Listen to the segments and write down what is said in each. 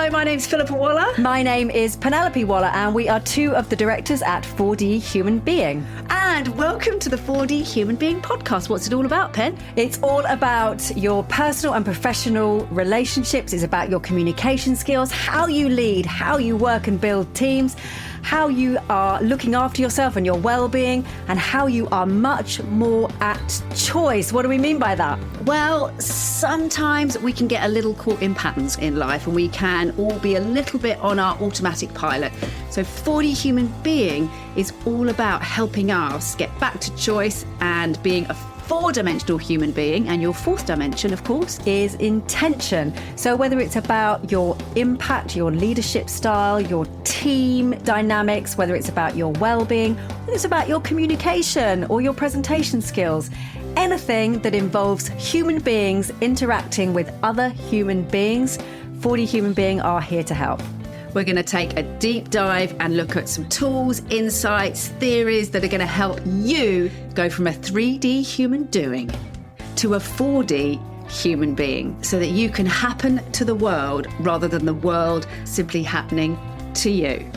Hello, my name's Philippa Waller. My name is Penelope Waller, and we are two of the directors at 4D Human Being. And welcome to the 4D Human Being podcast. What's it all about, Pen? It's all about your personal and professional relationships. It's about your communication skills, how you lead, how you work and build teams, how you are looking after yourself and your well-being, and how you are much more at choice. What do we mean by that? Well, sometimes we can get a little caught in patterns in life and we can all be a little bit on our automatic pilot. So 4D Human Being is all about helping us get back to choice and being a four-dimensional human being. And your fourth dimension, of course, is intention. So whether it's about your impact, your leadership style, your team dynamics, whether it's about your well-being, whether it's about your communication or your presentation skills, anything that involves human beings interacting with other human beings, 4D Human Being are here to help. we're going to take a deep dive and look at some tools, insights, theories that are going to help you go from a 3D human doing to a 4D human being so that you can happen to the world rather than the world simply happening to you.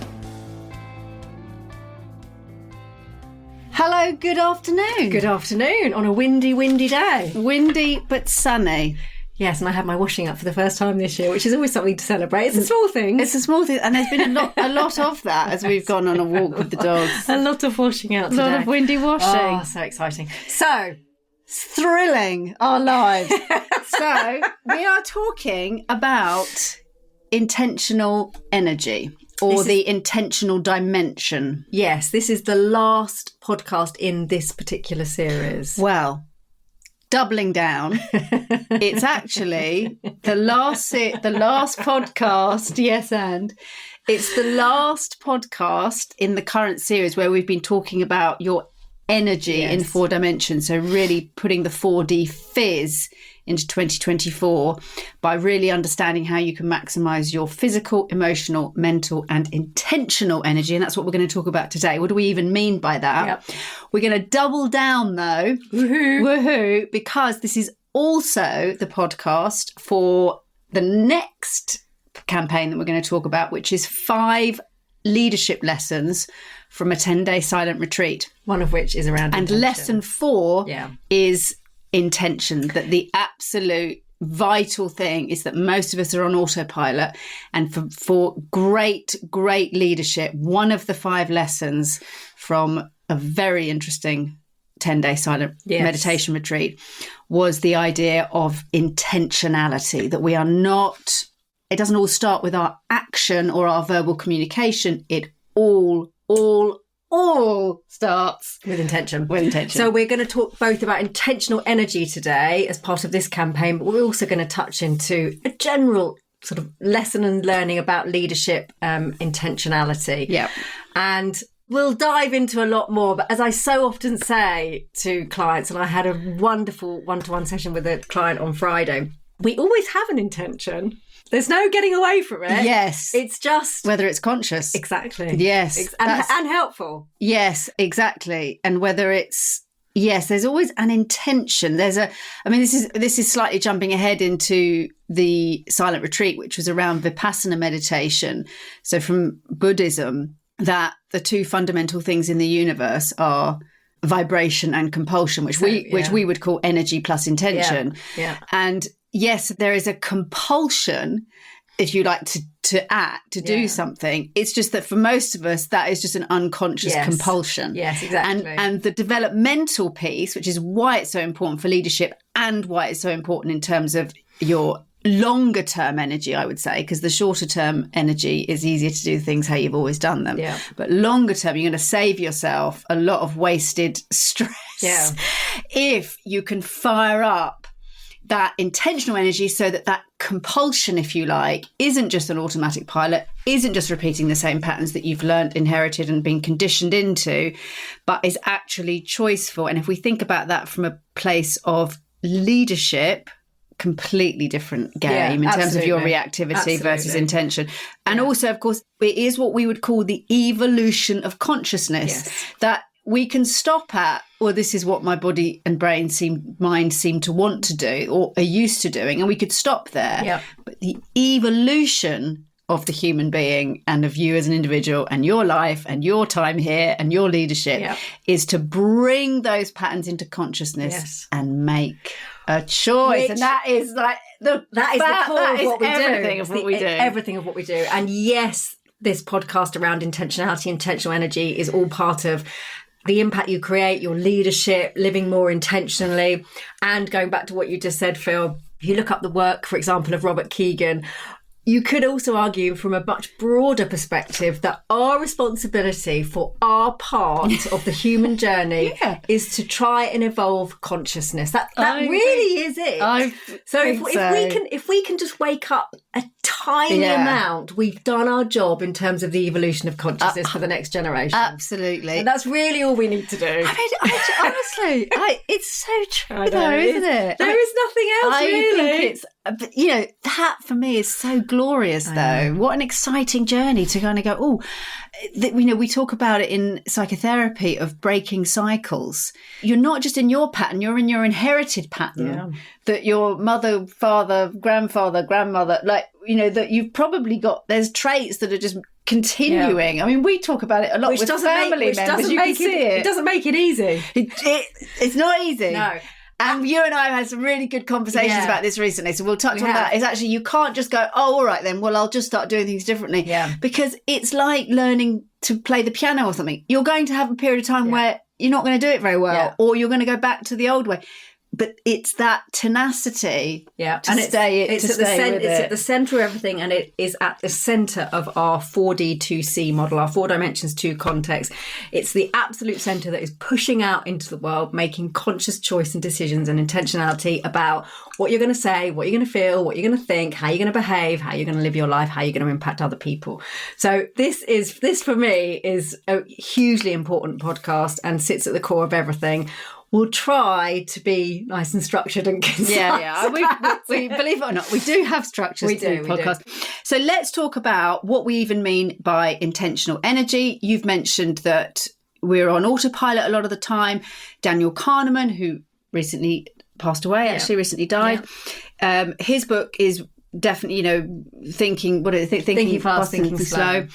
Hello, good afternoon. Good afternoon on a windy day. Windy but sunny. Yes, and I had my washing up for the first time this year, which is always something to celebrate. It's a small thing. It's a small thing, and there's been a lot of that as we've gone on a walk with the dogs. A lot of washing out today. A lot of windy washing. Oh, so exciting. So, thrilling our lives. So, we are talking about intentional energy. Or the intentional dimension. Yes, this is the last podcast in this particular series. Well, doubling down, it's actually the last podcast. Yes, and it's the last podcast in the current series where we've been talking about your energy in 4 dimensions. So really putting the 4D fizz into 2024 by really understanding how you can maximize your physical, emotional, mental and intentional energy. And that's what we're going to talk about today. What do we even mean by that? Yep. We're going to double down though. Woohoo, because this is also the podcast for the next campaign that we're going to talk about, which is 5 leadership lessons from a 10-day silent retreat. One of which is around intention. And lesson 4 is intention, that the absolute vital thing is that most of us are on autopilot. And for great leadership, one of the 5 lessons from a very interesting 10-day silent meditation retreat was the idea of intentionality, that we are not, it doesn't all start with our action or our verbal communication. It all starts with intention. So we're going to talk both about intentional energy today as part of this campaign, but we're also going to touch into a general sort of lesson and learning about leadership, intentionality. Yeah. And we'll dive into a lot more, but as I so often say to clients, and I had a wonderful one-to-one session with a client on Friday, we always have an intention. There's no getting away from it. Yes. It's just... whether it's conscious. Exactly. Yes. And helpful. Yes, exactly. And whether it's... yes, there's always an intention. This is slightly jumping ahead into the silent retreat, which was around Vipassana meditation. So from Buddhism, that the 2 fundamental things in the universe are vibration and compulsion, which we would call energy plus intention. Yeah. And yes, there is a compulsion, if you like, to act, to do something. It's just that for most of us, that is just an unconscious compulsion. Yes, exactly. And the developmental piece, which is why it's so important for leadership and why it's so important in terms of your longer term energy, I would say, because the shorter term energy is easier to do things how you've always done them. Yeah. But longer term, you're going to save yourself a lot of wasted stress if you can fire up that intentional energy so that compulsion, if you like, isn't just an automatic pilot, isn't just repeating the same patterns that you've learned, inherited and been conditioned into, but is actually choiceful. And if we think about that from a place of leadership, completely different game in terms of your reactivity versus intention. And also, of course, it is what we would call the evolution of consciousness, that we can stop at, well, this is what my body and mind seem to want to do or are used to doing, and we could stop there. But the evolution of the human being and of you as an individual and your life and your time here and your leadership is to bring those patterns into consciousness and make a choice. And that is like the core of what we do. Everything of what we do. Everything of what we do. And yes, this podcast around intentionality, intentional energy is all part of the impact you create, your leadership, living more intentionally. And going back to what you just said, Phil, if you look up the work, for example, of Robert Keegan, you could also argue from a much broader perspective that our responsibility for our part of the human journey is to try and evolve consciousness. That really is it. If we can just wake up a tiny amount, we've done our job in terms of the evolution of consciousness for the next generation. Absolutely. And that's really all we need to do. Honestly, it's so true though, isn't it? There is nothing else really. I think it's, that for me is so glorious though. What an exciting journey to kind of go, we talk about it in psychotherapy of breaking cycles. You're not just in your pattern, you're in your inherited pattern that your mother, father, grandfather, grandmother, that you've probably got, there's traits that are just continuing. I mean, we talk about it a lot with family members. You can see it. It doesn't make it easy. It's not easy. No. And you and I have had some really good conversations about this recently, so we'll touch on that. It's actually, you can't just go, all right then, well, I'll just start doing things differently. Yeah. Because it's like learning to play the piano or something. You're going to have a period of time where you're not going to do it very well, or you're going to go back to the old way. But it's that tenacity to stay with it. It's at the centre of everything, and it is at the centre of our 4D2C model, our 4 dimensions 2 context. It's the absolute centre that is pushing out into the world, making conscious choice and decisions and intentionality about what you're going to say, what you're going to feel, what you're going to think, how you're going to behave, how you're going to live your life, how you're going to impact other people. So this for me is a hugely important podcast and sits at the core of everything. We'll try to be nice and structured and concise. Yeah. We believe it or not, we do have structures to the podcast. So let's talk about what we even mean by intentional energy. You've mentioned that we're on autopilot a lot of the time. Daniel Kahneman, who recently passed away, recently died. Yeah. His book is definitely, thinking fast, thinking slow.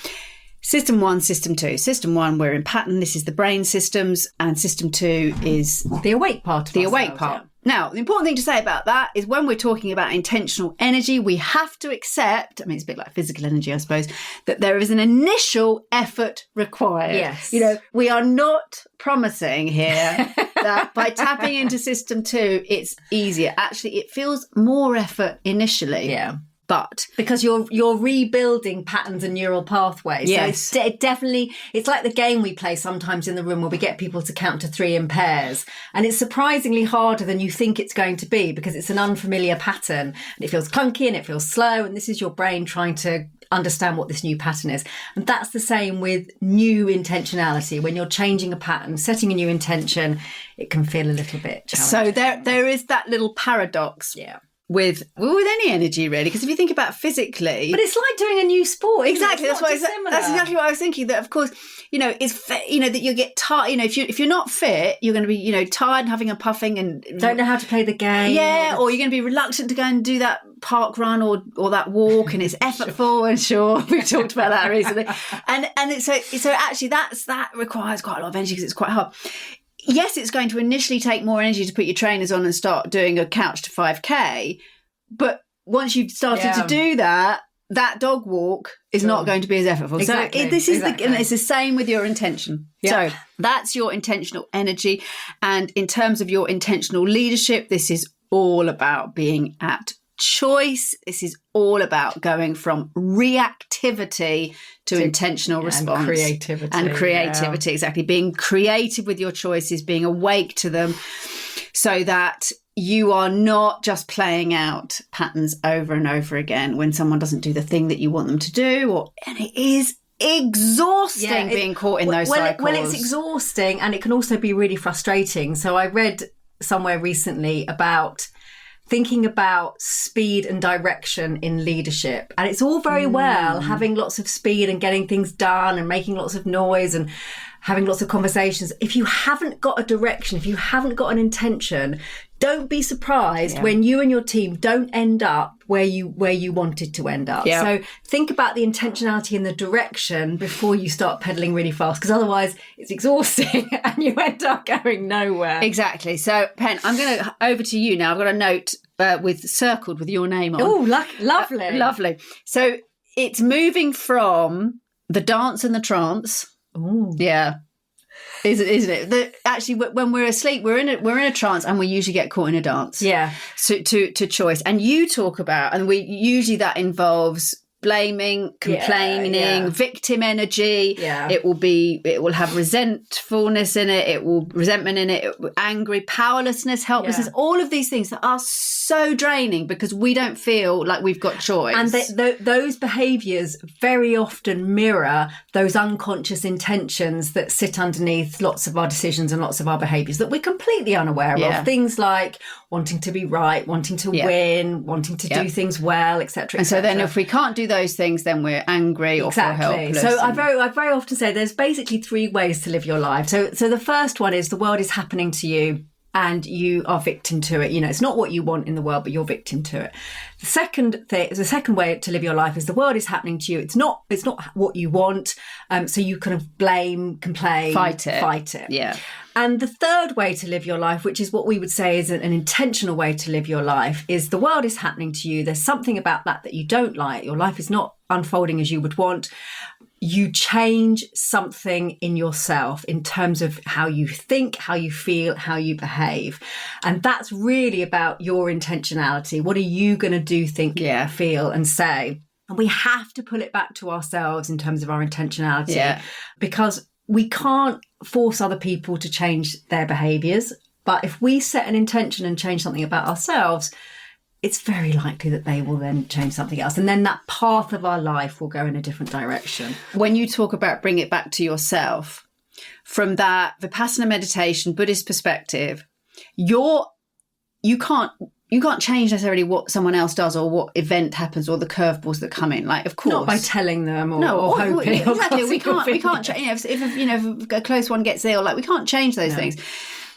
System 1, System 2. System 1, we're in pattern. This is the brain systems. And System 2 is the awake part of the awake part. Yeah. Now, the important thing to say about that is when we're talking about intentional energy, we have to accept, it's a bit like physical energy, I suppose, that there is an initial effort required. Yes. We are not promising here that by tapping into System 2, it's easier. Actually, it feels more effort initially. Yeah. But because you're rebuilding patterns and neural pathways. Yes. So it's like the game we play sometimes in the room where we get people to count to 3 in pairs. And it's surprisingly harder than you think it's going to be because it's an unfamiliar pattern. And it feels clunky and it feels slow. And this is your brain trying to understand what this new pattern is. And that's the same with new intentionality. When you're changing a pattern, setting a new intention, it can feel a little bit challenging. So there is that little paradox. Yeah. With any energy, really, because if you think about physically, but it's like doing a new sport. Exactly, that's exactly what I was thinking. That of course, it's that you get tired. If you're not fit, you're going to be tired and having a puffing and don't know how to play the game. Yeah, or you're going to be reluctant to go and do that park run or that walk, and it's effortful. And we've talked about that recently. And so actually that requires quite a lot of energy because it's quite hard. Yes, it's going to initially take more energy to put your trainers on and start doing a couch to 5K. But once you've started to do that dog walk is not going to be as effortful. Exactly. So and it's the same with your intention. Yeah. So that's your intentional energy. And in terms of your intentional leadership, this is all about being at choice. This is all about going from reactivity to intentional response. And creativity. Exactly. Being creative with your choices, being awake to them so that you are not just playing out patterns over and over again when someone doesn't do the thing that you want them to do. And it is exhausting being caught in those cycles. Well, it's exhausting and it can also be really frustrating. So I read somewhere recently about thinking about speed and direction in leadership. And it's all very well having lots of speed and getting things done and making lots of noise and having lots of conversations. If you haven't got a direction, if you haven't got an intention, don't be surprised when you and your team don't end up where you wanted to end up. Yeah. So think about the intentionality and the direction before you start pedaling really fast, because otherwise it's exhausting and you end up going nowhere. Exactly. So, Pen, I'm going to over to you now. I've got a note circled with your name on. Oh, lovely. Lovely. So it's moving from the dance and the trance. Ooh. Yeah. Isn't it? Actually, when we're asleep, we're in a trance, and we usually get caught in a dance. Yeah. To choice, and you talk about, and we usually that involves blaming, complaining, victim energy. Yeah. It will have resentfulness in it. Resentment in it. Angry, powerlessness, helplessness. Yeah. All of these things that are so draining because we don't feel like we've got choice. And those behaviours very often mirror those unconscious intentions that sit underneath lots of our decisions and lots of our behaviours that we're completely unaware of. Things like wanting to be right, wanting to win, wanting to do things well, etc. And so then if we can't do those things, then we're angry or feel helpless. So I very often say there's basically 3 ways to live your life. So the first one is the world is happening to you and you are victim to it. You know, it's not what you want in the world, but you're victim to it. The second way to live your life is the world is happening to you. It's not what you want. So you kind of blame, complain, fight it. Yeah. And the third way to live your life, which is what we would say is an intentional way to live your life, is the world is happening to you. There's something about that you don't like. Your life is not unfolding as you would want. You change something in yourself in terms of how you think, how you feel, how you behave. And that's really about your intentionality. What are you going to do, think, feel and say? And we have to pull it back to ourselves in terms of our intentionality because we can't force other people to change their behaviours. But if we set an intention and change something about ourselves, it's very likely that they will then change something else. And then that path of our life will go in a different direction. When you talk about bring it back to yourself, from that Vipassana meditation, Buddhist perspective, you can't change necessarily what someone else does or what event happens or the curveballs that come in. Like, of course, not by telling them or hoping. Exactly, we can't. If a close one gets ill, like we can't change those things.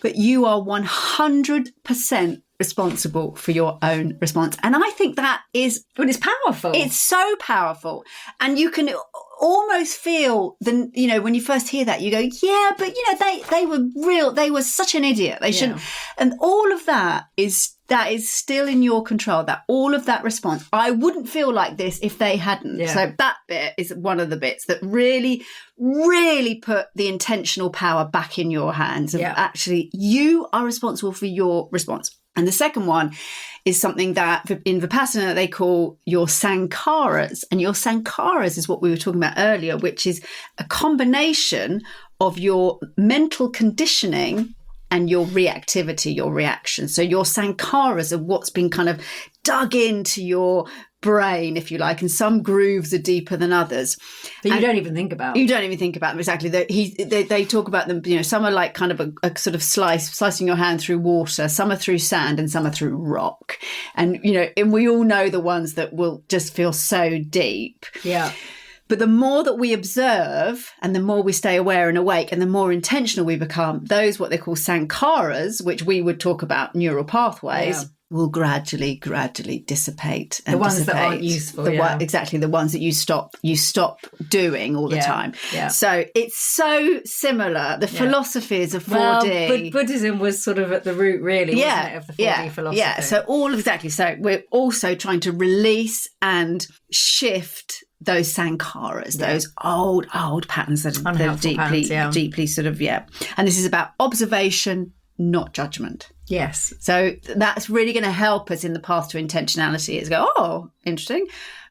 But you are 100% responsible for your own response, and I think that is. But it's powerful. It's so powerful, and you can almost feel when you first hear that, you go, yeah, but they were real. They were such an idiot. They shouldn't. And all of that is still in your control. That all of that response, I wouldn't feel like this if they hadn't. Yeah. So that bit is one of the bits that really, really put the intentional power back in your hands. Of actually, you are responsible for your response. And the second one is something that in Vipassana they call your sankharas. And your sankharas is what we were talking about earlier, which is a combination of your mental conditioning and your reactivity, your reaction. So your sankharas are what's been kind of dug into your brain, if you like, and some grooves are deeper than others. But you don't even think about. You don't even think about them, exactly. They talk about them, some are like kind of a sort of slicing your hand through water, some are through sand and some are through rock. And, and we all know the ones that will just feel so deep. Yeah. But the more that we observe and the more we stay aware and awake and the more intentional we become, those what they call sankharas, which we would talk about neural pathways, will gradually dissipate. And the ones that aren't useful. Exactly, the ones that you stop doing all the time. Yeah. So it's so similar. The philosophies of 4D. But Buddhism was sort of at the root, really, wasn't it, of the 4D philosophy? Yeah, so So we're also trying to release and shift those sankharas, those old patterns that are deeply sort of, And this is about observation, not judgment. Yes. So that's really going to help us in the path to intentionality is go, oh, interesting.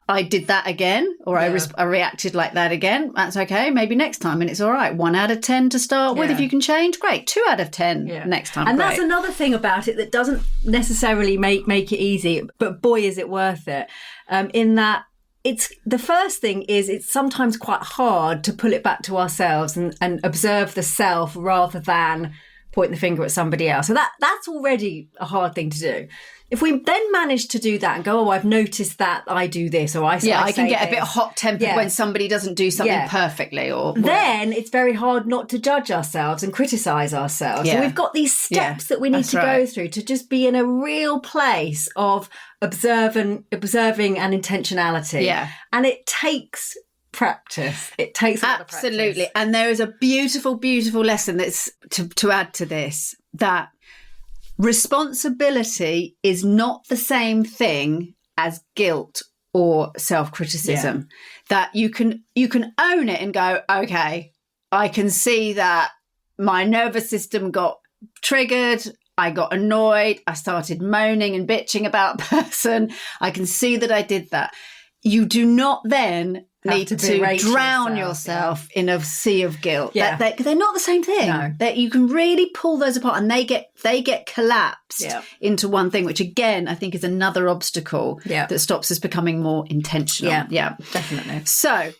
I did that again, or I reacted like that again. That's okay. Maybe next time. And it's all right. 1 out of 10 to start with. If you can change, great. 2 out of 10 next time. And that's another thing about it that doesn't necessarily make it easy, but boy, is it worth it. In that, it's the first thing is it's sometimes quite hard to pull it back to ourselves and observe the self rather than pointing the finger at somebody else. So that's already a hard thing to do. If we then manage to do that and go, oh, I've noticed that I do this, or I can get this. a bit hot-tempered when somebody doesn't do something perfectly, or then it's very hard not to judge ourselves and criticize ourselves. So we've got these steps that we need to go through to just be in a real place of observing and intentionality. Yeah. And it takes practice. It takes a lot of practice. Absolutely. And there is a beautiful, beautiful lesson that's to add to this, that responsibility is not the same thing as guilt or self-criticism. That you can own it and go, okay, I can see that my nervous system got triggered, I got annoyed, I started moaning and bitching about a person, I can see that I did that. You do not then need to drown yourself in a sea of guilt. Yeah. They're not the same thing. No. That you can really pull those apart, and they get collapsed into one thing, which again I think is another obstacle that stops us becoming more intentional. Yeah, definitely. So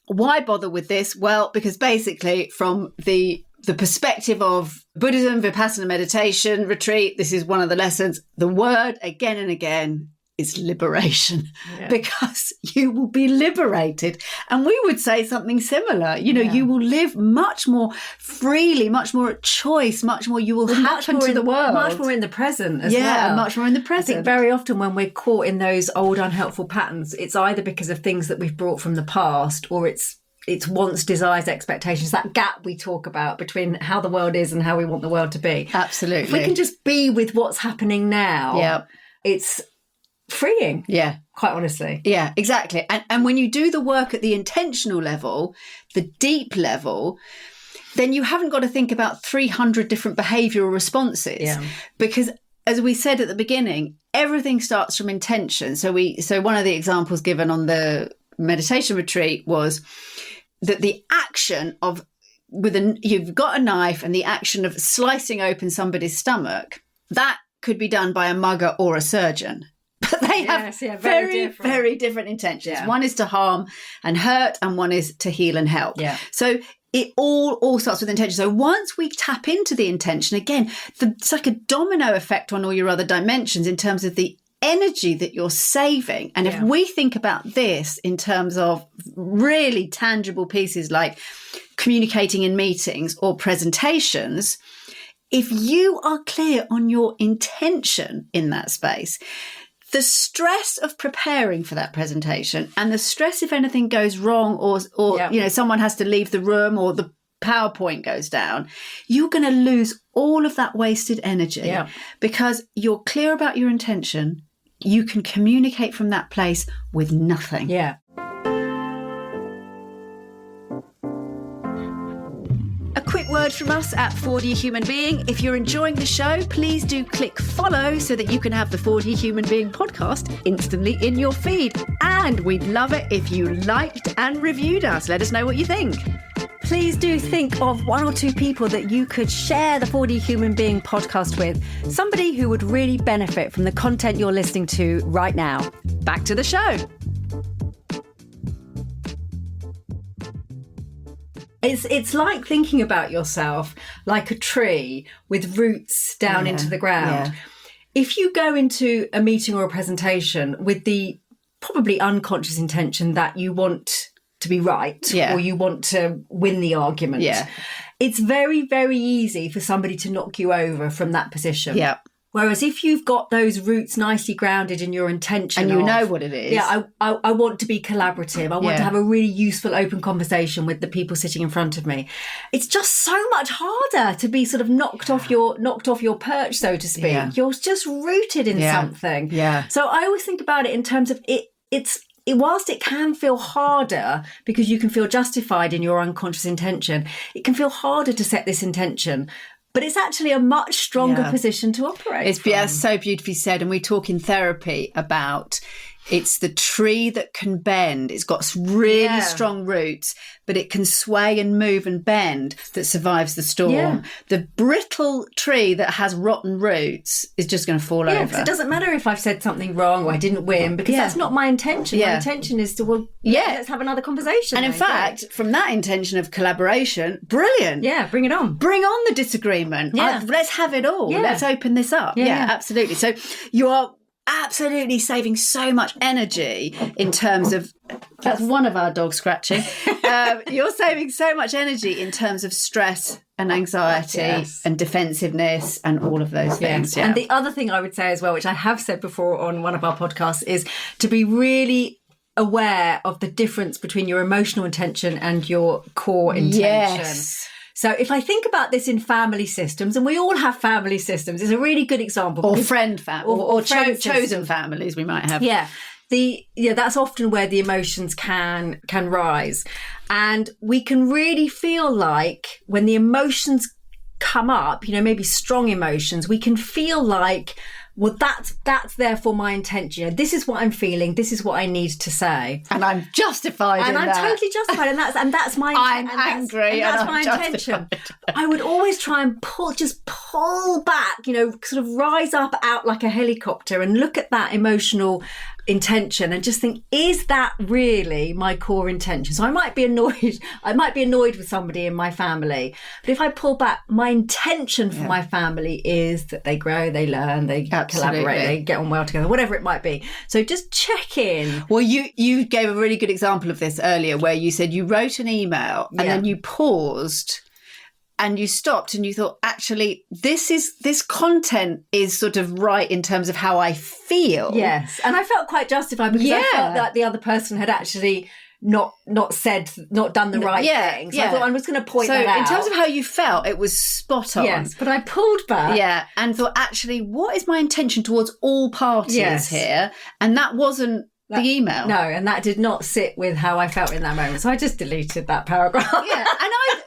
why bother with this? Well, because basically from the perspective of Buddhism, Vipassana meditation, retreat, this is one of the lessons. The word again and again is liberation, because you will be liberated. And we would say something similar. You will live much more freely, much more at choice, much more you will happen to the world. Much more in the present as well. Yeah, much more in the present. I think very often when we're caught in those old unhelpful patterns, it's either because of things that we've brought from the past, or it's wants, desires, expectations, that gap we talk about between how the world is and how we want the world to be. Absolutely. If we can just be with what's happening now, it's freeing. Yeah. Quite honestly. Yeah, exactly. And when you do the work at the intentional level, the deep level, then you haven't got to think about 300 different behavioural responses. Yeah. Because as we said at the beginning, everything starts from intention. So one of the examples given on the meditation retreat was that the action of you've got a knife, and the action of slicing open somebody's stomach, that could be done by a mugger or a surgeon. But they have very different intentions. Yeah. One is to harm and hurt, and one is to heal and help. Yeah. So it all starts with intention. So once we tap into the intention, again, it's like a domino effect on all your other dimensions in terms of the energy that you're saving. And if we think about this in terms of really tangible pieces like communicating in meetings or presentations, if you are clear on your intention in that space, the stress of preparing for that presentation, and the stress if anything goes wrong, or someone has to leave the room, or the PowerPoint goes down, you're going to lose all of that wasted energy because you're clear about your intention. You can communicate from that place with nothing. Yeah. A quick word from us at 4D Human Being. If you're enjoying the show, please do click follow so that you can have the 4D Human Being podcast instantly in your feed. And we'd love it if you liked and reviewed us. Let us know what you think. Please do think of one or two people that you could share the 4D Human Being podcast with. Somebody who would really benefit from the content you're listening to right now. Back to the show. It's like thinking about yourself like a tree with roots down into the ground. Yeah. If you go into a meeting or a presentation with the probably unconscious intention that you want to be right, or you want to win the argument, it's very, very easy for somebody to knock you over from that position. Yeah. Whereas if you've got those roots nicely grounded in your intention, and you know what it is. Yeah, I want to be collaborative. I want to have a really useful, open conversation with the people sitting in front of me. It's just so much harder to be sort of knocked off your perch, so to speak. Yeah. You're just rooted in something. Yeah. So I always think about it in terms of whilst it can feel harder because you can feel justified in your unconscious intention, it can feel harder to set this intention. But it's actually a much stronger position to operate from. So beautifully said. And we talk in therapy about It's the tree that can bend. It's got really strong roots, but it can sway and move and bend that survives the storm. Yeah. The brittle tree that has rotten roots is just going to fall over. Because it doesn't matter if I've said something wrong or I didn't win, because that's not my intention. My intention is to, let's have another conversation. And in fact, from that intention of collaboration, brilliant. Yeah, bring it on. Bring on the disagreement. Yeah. Let's have it all. Yeah. Let's open this up. Yeah, absolutely. So you are absolutely saving so much energy in terms of, that's one of our dogs scratching. You're saving so much energy in terms of stress and anxiety and defensiveness and all of those things. Yeah. And the other thing I would say as well, which I have said before on one of our podcasts, is to be really aware of the difference between your emotional intention and your core intention. Yes. So if I think about this in family systems, and we all have family systems, it's a really good example. Or friend family, or chosen families we might have. Yeah. That's often where the emotions can rise. And we can really feel like when the emotions come up, maybe strong emotions, we can feel like, well, that's therefore my intention. This is what I'm feeling. This is what I need to say, and I'm justified. And I'm totally justified. And that's my. I'm angry. And that's my intention. I would always try and pull back. Sort of rise up out like a helicopter and look at that emotional intention and just think, is that really my core intention? So I might be annoyed with somebody in my family, but if I pull back, my intention for my family is that they grow, they learn, they collaborate, they get on well together, whatever it might be. So just check in. Well, you gave a really good example of this earlier, where you said you wrote an email and then you paused and you stopped and you thought, actually, this content is sort of right in terms of how I feel. Yes. And I felt quite justified because I felt that the other person had actually not done the right thing. So I thought, I'm just going to point that out. In terms of how you felt, it was spot on. Yes, but I pulled back. Yeah, and thought, actually, what is my intention towards all parties here? And that wasn't the email. No, and that did not sit with how I felt in that moment. So I just deleted that paragraph. Yeah,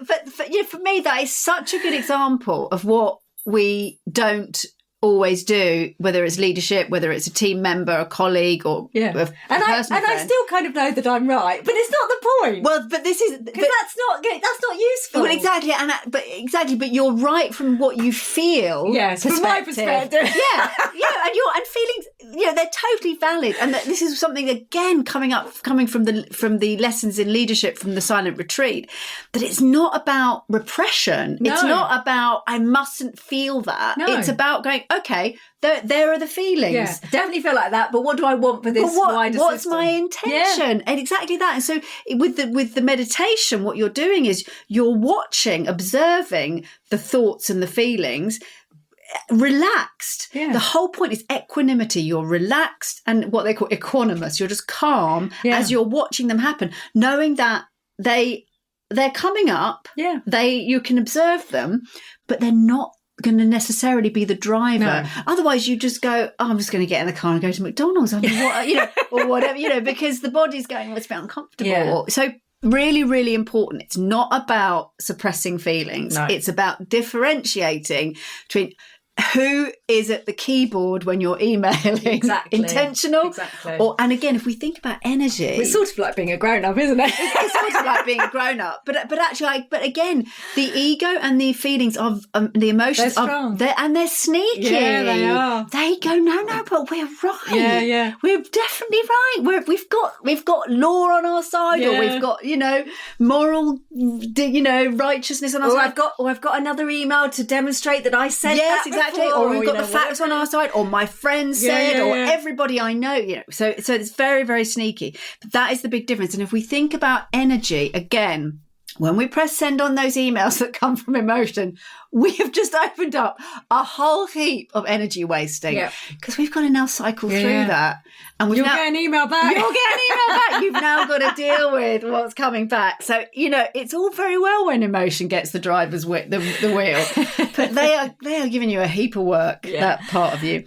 but for me, that is such a good example of what we don't always do, whether it's leadership, whether it's a team member, a colleague, or a personal friend. I still kind of know that I'm right, but it's not the point. Well, but this is because that's not useful. Well, exactly, but you're right from what you feel. Yes, from my perspective. and feelings, they're totally valid, and that this is something again coming from the lessons in leadership from the silent retreat. That it's not about repression. No. It's not about I mustn't feel that. No. It's about going, okay, there are the feelings. Yeah, definitely feel like that. But what do I want for this wider what's system? My intention? Yeah. And exactly that. And so with the meditation, what you're doing is you're watching, observing the thoughts and the feelings, relaxed. Yeah. The whole point is equanimity. You're relaxed and what they call equanimous. You're just calm as you're watching them happen, knowing that they're coming up. Yeah. You can observe them, but they're not going to necessarily be the driver. No. Otherwise you just go, I'm just going to get in the car and go to McDonald's. I mean, or whatever, because the body's going, it's a bit uncomfortable. Yeah. So really, really important. It's not about suppressing feelings. No. It's about differentiating between who is at the keyboard when you're emailing. Exactly. Intentional. Exactly. And again, if we think about energy, it's sort of like being a grown-up, isn't it? It's sort of like being a grown-up. But actually, but again, the ego and the feelings of the emotions, they're strong. They're sneaky. Yeah, they are. They go, no, but we're right. Yeah. We're definitely right. We've got law on our side, or we've got moral, righteousness on our side. I've got another email to demonstrate that I said that exactly. Before, or we've got the facts on our side, or my friend said, or everybody I know, So it's very, very sneaky. But that is the big difference. And if we think about energy, again, when we press send on those emails that come from emotion, we have just opened up a whole heap of energy wasting because we've got to now cycle through that. And you'll get an email back. You'll get an email back. You've now got to deal with what's coming back. So, it's all very well when emotion gets the driver's the wheel, but they are giving you a heap of work, that part of you.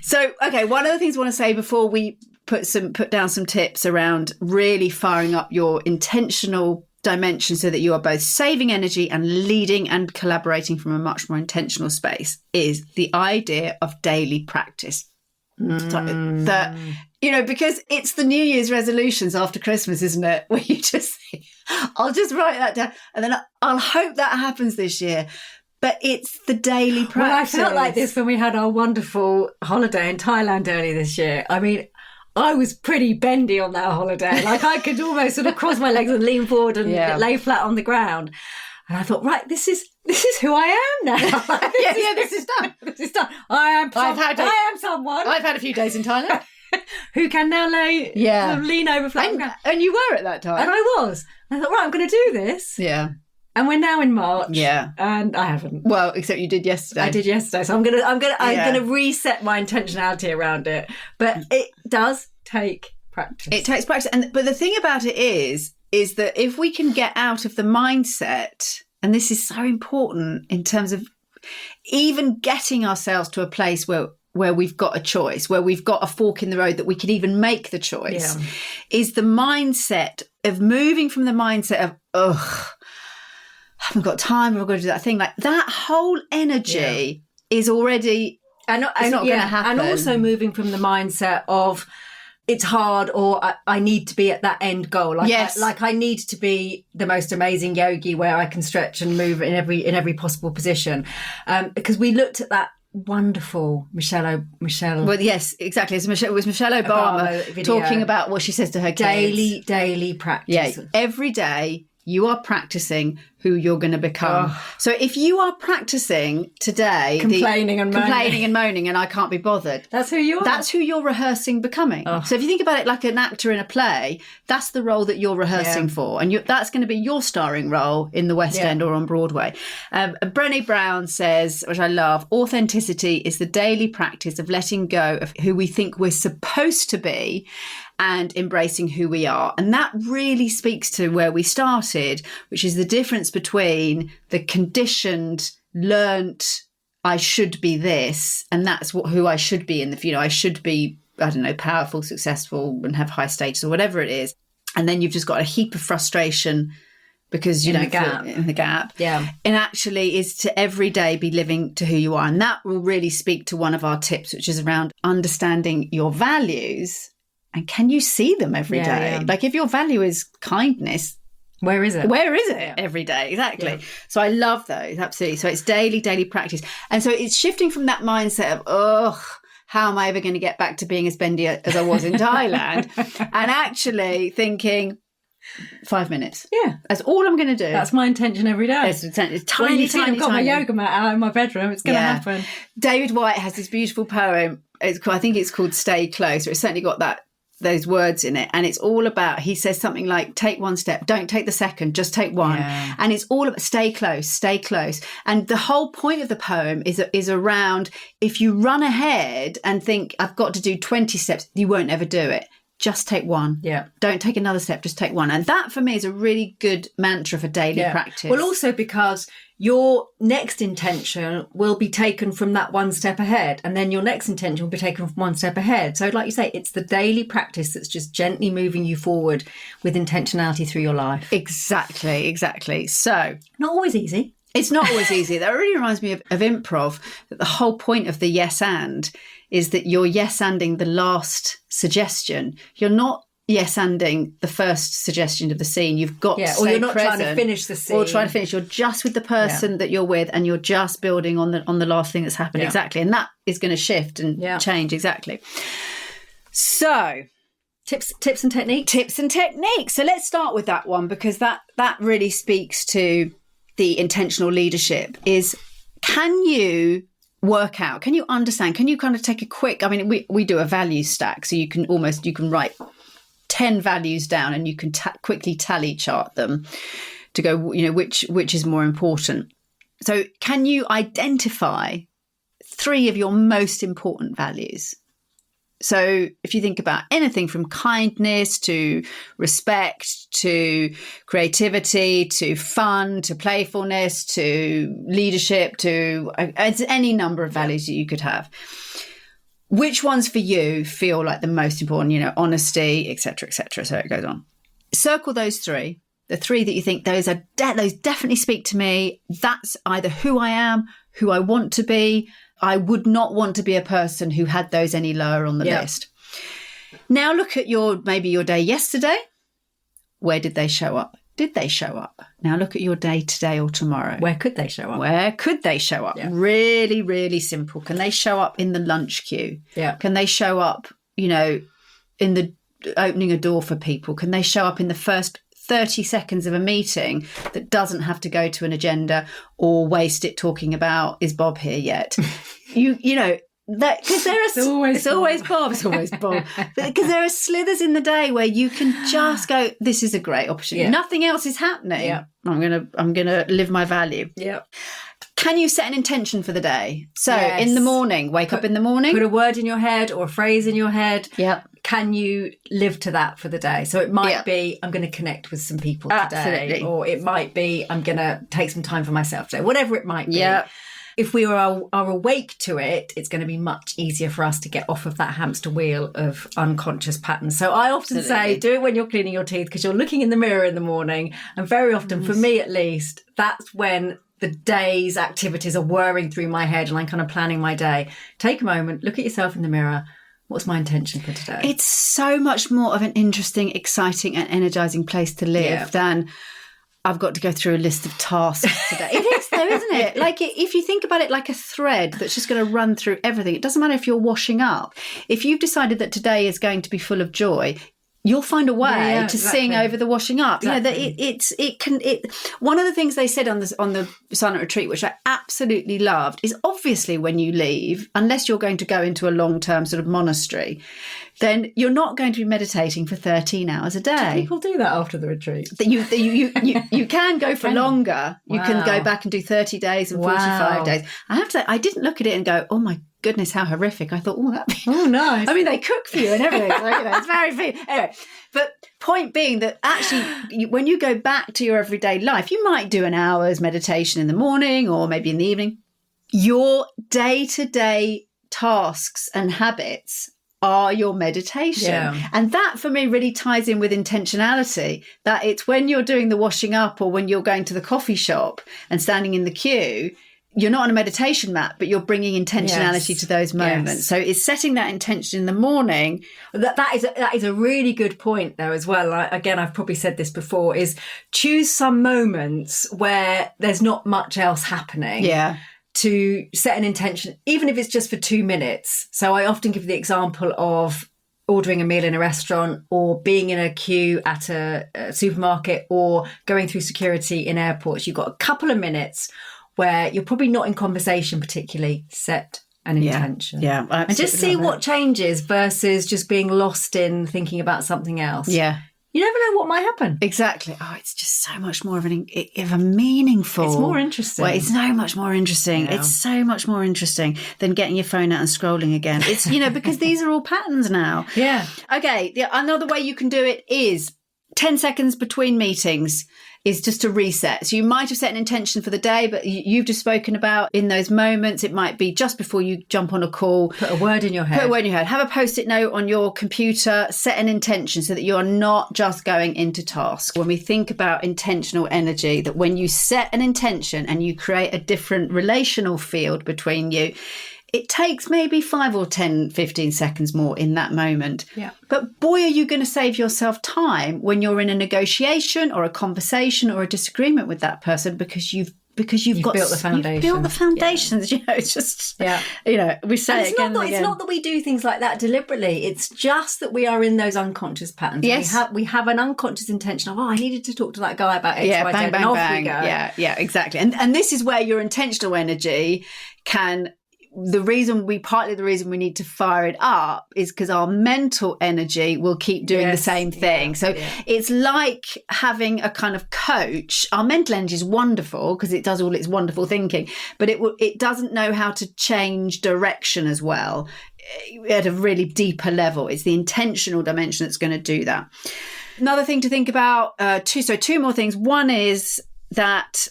So, okay, one of the things I want to say before we put down some tips around really firing up your intentional dimension so that you are both saving energy and leading and collaborating from a much more intentional space is the idea of daily practice. That because it's the New Year's resolutions after Christmas, isn't it? Where you just think, I'll just write that down and then I'll hope that happens this year. But it's the daily practice. Well, I felt like this when we had our wonderful holiday in Thailand earlier this year. I mean, I was pretty bendy on that holiday. Like I could almost sort of cross my legs and lean forward and lay flat on the ground. And I thought, right, this is who I am now. This is done. This is done. I am someone. I've had a few days in Thailand. Who can now lean over flat on the ground. And you were at that time. And I was. I thought, right, I'm going to do this. Yeah. And we're now in March. Yeah. And I haven't. Well, except you did yesterday. I did yesterday. So I'm gonna reset my intentionality around it. But it does take practice. It takes practice. But the thing about it is that if we can get out of the mindset, and this is so important in terms of even getting ourselves to a place where we've got a choice, where we've got a fork in the road that we can even make the choice, is the mindset of moving from the mindset of, I haven't got time, I've got to do that thing. Like that whole energy is already it's not going to happen. And also moving from the mindset of it's hard or I need to be at that end goal. Like I need to be the most amazing yogi where I can stretch and move in every possible position. Because we looked at that wonderful Michelle. Well, yes, exactly. It was Michelle Obama talking about what she says to her kids. Daily practice. Yeah, every day you are practicing who you're going to become. So if you are practicing today complaining and moaning and I can't be bothered, that's who you are. That's who you're rehearsing becoming. So if you think about it like an actor in a play, that's the role that you're rehearsing for, and that's going to be your starring role in the West End or on Broadway. Brené Brown says, which I love, authenticity is the daily practice of letting go of who we think we're supposed to be and embracing who we are. And that really speaks to where we started, which is the difference between the conditioned, learnt, I should be this, and that's who I should be in the future. I should be, I don't know, powerful, successful, and have high status or whatever it is. And then you've just got a heap of frustration because you don't fit in the gap. Yeah. And actually is to every day be living to who you are. And that will really speak to one of our tips, which is around understanding your values. And can you see them every day? Yeah. Like if your value is kindness, where is it? Every day? Exactly. Yeah. So I love those. Absolutely. So it's daily practice. And so it's shifting from that mindset of, how am I ever going to get back to being as bendy as I was in Thailand? And actually thinking 5 minutes. Yeah. That's all I'm going to do. That's my intention every day. It's tiny, I've got my yoga mat out in my bedroom. It's going to happen. David Whyte has this beautiful poem. I think it's called Stay Close. It's certainly got those words in it, and it's all about, he says something like, take one step, don't take the second, just take one. And it's all about stay close. And the whole point of the poem is around, if you run ahead and think I've got to do 20 steps, you won't ever do it. Just take one. Don't take another step, just take one. And that for me is a really good mantra for daily practice. Well, also because your next intention will be taken from that one step ahead, and then your next intention will be taken from one step ahead. So like you say, it's the daily practice that's just gently moving you forward with intentionality through your life. Exactly. So not always easy. It's not always easy. That really reminds me of improv, that the whole point of the yes and is that you're yes-anding the last suggestion. You're not yes-anding the first suggestion of the scene. You've got to stay or you're not present, trying to finish the scene. Or trying to finish. You're just with the person that you're with, and you're just building on the last thing that's happened. Exactly. And that is going to shift and change. Exactly. So tips and techniques. So let's start with that one, because that really speaks to the intentional leadership. Is, can you work out, can you understand, can you kind of take a quick, I mean, we do a value stack, so you can write 10 values down and you can quickly tally chart them to go, which is more important. So can you identify 3 of your most important values? So if you think about anything from kindness to respect to creativity to fun to playfulness to leadership to any number of values that you could have, which ones for you feel like the most important? Honesty, etc., etc. So it goes on. Circle those 3. The 3 that you think those definitely speak to me. That's either who I am, who I want to be. I would not want to be a person who had those any lower on the list. Now look at maybe your day yesterday. Where did they show up? Did they show up? Now look at your day today or tomorrow. Where could they show up? Where could they show up? Yeah. Really, really simple. Can they show up in the lunch queue? Yeah. Can they show up, in the opening a door for people? Can they show up in the first 30 seconds of a meeting that doesn't have to go to an agenda or waste it talking about, is Bob here yet? Because it's always Bob. Because there are slithers in the day where you can just go, this is a great opportunity. Yeah. Nothing else is happening. Yeah. I'm gonna live my value. Yeah. Can you set an intention for the day? So Yes. in the morning, wake up in the morning. Put a word in your head or a phrase in your head. Yeah. Can you live to that for the day? So it might be, I'm going to connect with some people today. Absolutely. Or it might be, I'm going to take some time for myself today. Whatever it might be. Yeah. If we are awake to it, it's going to be much easier for us to get off of that hamster wheel of unconscious patterns. So I often say, do it when you're cleaning your teeth, because you're looking in the mirror in the morning. And very often, for me at least, that's when the day's activities are whirring through my head and I'm kind of planning my day. Take a moment, look at yourself in the mirror. What's my intention for today? It's so much more of an interesting, exciting and energising place to live than I've got to go through a list of tasks today. It is though, isn't it? Like if you think about it like a thread that's just going to run through everything. It doesn't matter if you're washing up. If you've decided that today is going to be full of joy, you'll find a way to sing over the washing up. Exactly. One of the things they said on the silent retreat, which I absolutely loved, is obviously when you leave, unless you're going to go into a long-term sort of monastery, then you're not going to be meditating for 13 hours a day. Do people do that after the retreat? You can go for longer. You can go back and do 30 days and 45 days. I have to say, I didn't look at it and go, oh my goodness, how horrific. I thought, nice. I mean, they cook for you and everything. It's very food. Anyway, but point being that actually, when you go back to your everyday life, you might do an hour's meditation in the morning or maybe in the evening. Your day-to-day tasks and habits are your meditation. Yeah. And that for me really ties in with intentionality, that it's when you're doing the washing up or when you're going to the coffee shop and standing in the queue, you're not on a meditation mat, but you're bringing intentionality to those moments. Yes. So it's setting that intention in the morning. That is a really good point though as well. Again, I've probably said this before, is choose some moments where there's not much else happening. Yeah. To set an intention, even if it's just for 2 minutes. So I often give the example of ordering a meal in a restaurant or being in a queue at a supermarket or going through security in airports. You've got a couple of minutes where you're probably not in conversation particularly. Set an intention. Yeah. And just see what changes versus just being lost in thinking about something else. Yeah. You never know what might happen. Exactly. Oh, it's just so much more of a meaningful. It's more interesting. Well, it's so much more interesting. Yeah. It's so much more interesting than getting your phone out and scrolling again. It's, because these are all patterns now. Yeah. Okay. Another way you can do it is 10 seconds between meetings is just to reset. So you might have set an intention for the day, but you've just spoken about in those moments, it might be just before you jump on a call. Put a word in your head. Have a Post-it note on your computer, set an intention so that you're not just going into tasks. When we think about intentional energy, that when you set an intention and you create a different relational field between you, it takes maybe 5 or 10, 15 seconds more in that moment. Yeah. But boy, are you going to save yourself time when you're in a negotiation or a conversation or a disagreement with that person because you've built the foundation. You've built the foundations. Yeah. It's just, we say it again and again. It's not that we do things like that deliberately. It's just that we are in those unconscious patterns. Yes. We have an unconscious intention of, I needed to talk to that guy about X, Y, Z, bang, and bang, off bang. we go. Yeah, exactly. And this is where your intentional energy can... Partly the reason we need to fire it up is because our mental energy will keep doing the same thing. It's like having a kind of coach. Our mental energy is wonderful because it does all its wonderful thinking, but it doesn't know how to change direction as well at a really deeper level. It's the intentional dimension that's going to do that. Another thing to think about, two more things. One is that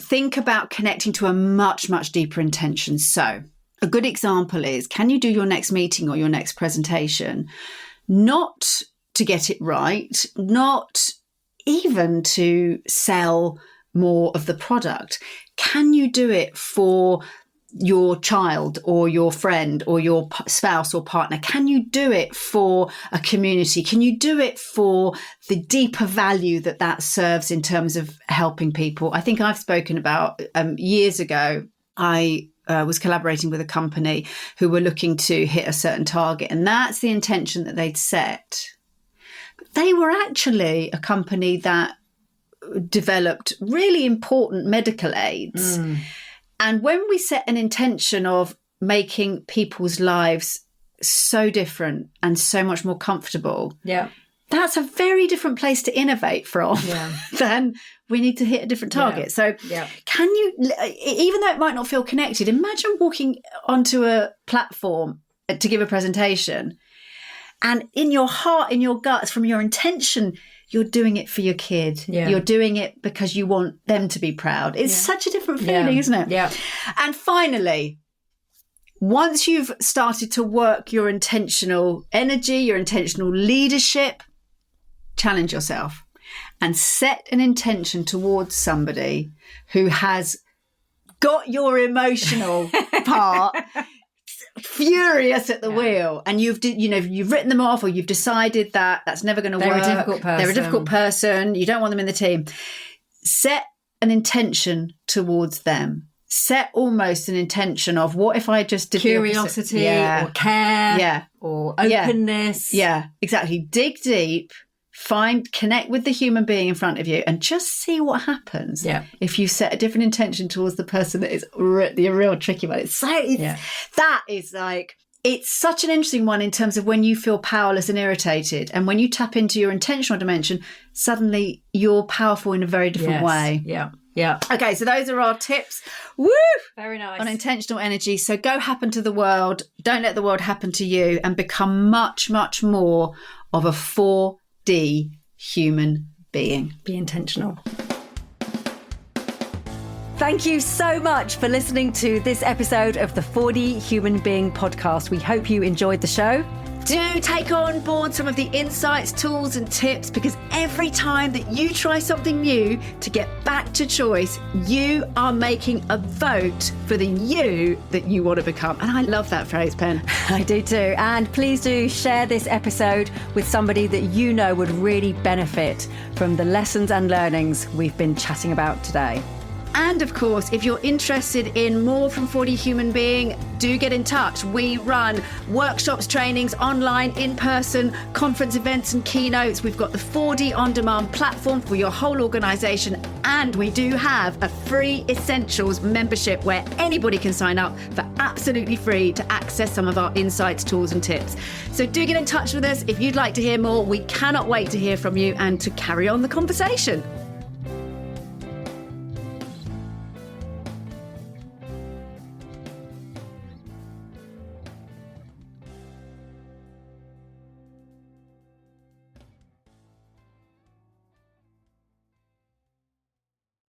think about connecting to a much, much deeper intention. So a good example is, can you do your next meeting or your next presentation not to get it right, not even to sell more of the product? Can you do it for your child or your friend or your spouse or partner? Can you do it for a community? Can you do it for the deeper value that serves in terms of helping people? I think I've spoken about years ago, I was collaborating with a company who were looking to hit a certain target, and that's the intention that they'd set. But they were actually a company that developed really important medical aids. And when we set an intention of making people's lives so different and so much more comfortable, that's a very different place to innovate from than we need to hit a different target. So can you, even though it might not feel connected, imagine walking onto a platform to give a presentation, and in your heart, in your guts, from your intention, you're doing it for your kid. You're doing it because you want them to be proud. It's such a different feeling, isn't it? Yeah. And finally, once you've started to work your intentional energy, your intentional leadership, challenge yourself and set an intention towards somebody who has got your emotional part furious at the wheel, and you've written them off, or you've decided that that's never going to work. They're a difficult person. You don't want them in the team. Set an intention towards them. Set almost an intention of, what if I just did curiosity or care or openness. Yeah, exactly. Dig deep. Connect with the human being in front of you, and just see what happens if you set a different intention towards the person that is the real tricky one. That is like, it's such an interesting one in terms of when you feel powerless and irritated, and when you tap into your intentional dimension, suddenly you're powerful in a very different way. Yeah. Okay, so those are our tips. Woo! Very nice. On intentional energy. So go happen to the world. Don't let the world happen to you, and become much, much more of a 4D human being. Be intentional. Thank you so much for listening to this episode of the 4D Human Being podcast. We hope you enjoyed the show. Do take on board some of the insights, tools and tips, because every time that you try something new to get back to choice, you are making a vote for the you that you want to become. And I love that phrase, Pen. I do too. And please do share this episode with somebody that you know would really benefit from the lessons and learnings we've been chatting about today. And of course, if you're interested in more from 4D Human Being, do get in touch. We run workshops, trainings, online, in person, conference events and keynotes. We've got the 4D On Demand platform for your whole organisation. And we do have a free Essentials membership where anybody can sign up for absolutely free to access some of our insights, tools and tips. So do get in touch with us if you'd like to hear more. We cannot wait to hear from you and to carry on the conversation.